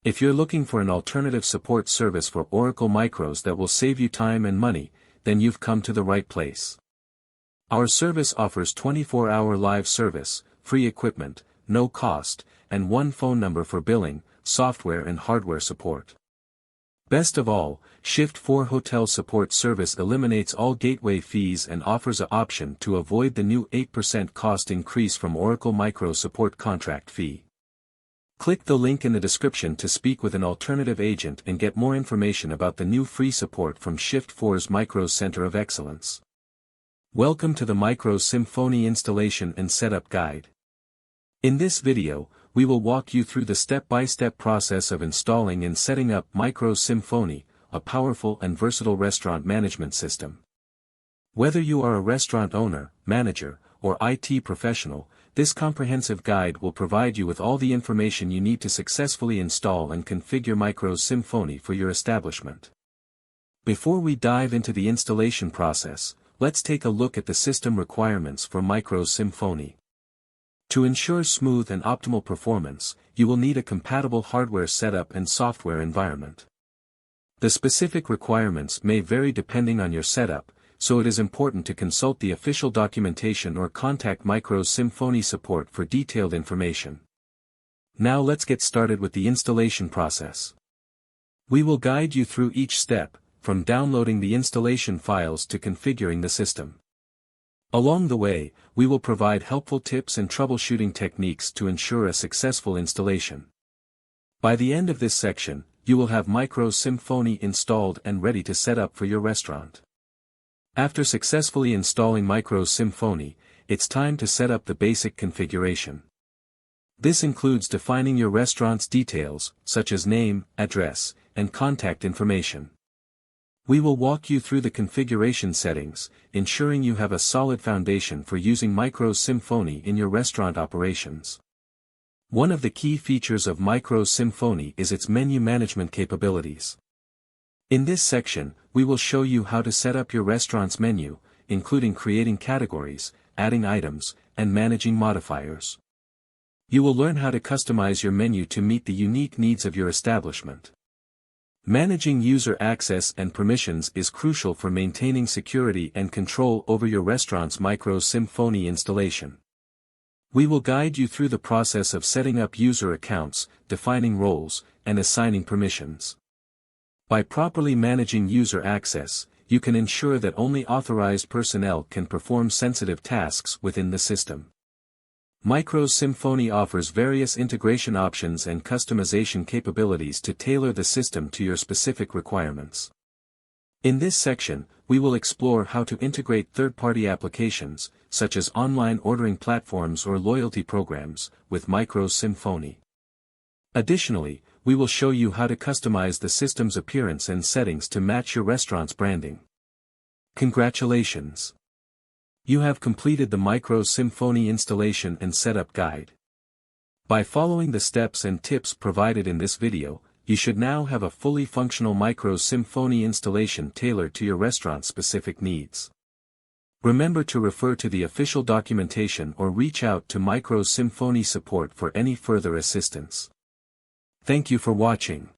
If you're looking for an alternative support service for Oracle Micros that will save you time and money, then you've come to the right place. Our service offers 24-hour live service, free equipment, no cost, and one phone number for billing, software and hardware support. Best of all, Shift 4 Hotel Support Service eliminates all gateway fees and offers an option to avoid the new 8% cost increase from Oracle Micro Support contract fee. Click the link in the description to speak with an alternative agent and get more information about the new free support from Shift 4's Micros Center of Excellence. Welcome to the Micros Simphony Installation and Setup Guide. In this video, we will walk you through the step-by-step process of installing and setting up Micros Simphony, a powerful and versatile restaurant management system. Whether you are a restaurant owner, manager, or IT professional, this comprehensive guide will provide you with all the information you need to successfully install and configure Micros Simphony for your establishment. Before we dive into the installation process, let's take a look at the system requirements for Micros Simphony. To ensure smooth and optimal performance, you will need a compatible hardware setup and software environment. The specific requirements may vary depending on your setup, so it is important to consult the official documentation or contact Micros Simphony support for detailed information. Now let's get started with the installation process. We will guide you through each step, from downloading the installation files to configuring the system. Along the way, we will provide helpful tips and troubleshooting techniques to ensure a successful installation. By the end of this section, you will have Micros Simphony installed and ready to set up for your restaurant. After successfully installing Micros Simphony, it's time to set up the basic configuration. This includes defining your restaurant's details, such as name, address, and contact information. We will walk you through the configuration settings, ensuring you have a solid foundation for using Micros Simphony in your restaurant operations. One of the key features of Micros Simphony is its menu management capabilities. In this section, we will show you how to set up your restaurant's menu, including creating categories, adding items, and managing modifiers. You will learn how to customize your menu to meet the unique needs of your establishment. Managing user access and permissions is crucial for maintaining security and control over your restaurant's Micros Simphony installation. We will guide you through the process of setting up user accounts, defining roles, and assigning permissions. By properly managing user access, you can ensure that only authorized personnel can perform sensitive tasks within the system. Micros Simphony offers various integration options and customization capabilities to tailor the system to your specific requirements. In this section, we will explore how to integrate third-party applications, such as online ordering platforms or loyalty programs, with Micros Simphony. Additionally, we will show you how to customize the system's appearance and settings to match your restaurant's branding. Congratulations! You have completed the Micros Simphony installation and setup guide. By following the steps and tips provided in this video, you should now have a fully functional Micros Simphony installation tailored to your restaurant's specific needs. Remember to refer to the official documentation or reach out to Micros Simphony support for any further assistance. Thank you for watching.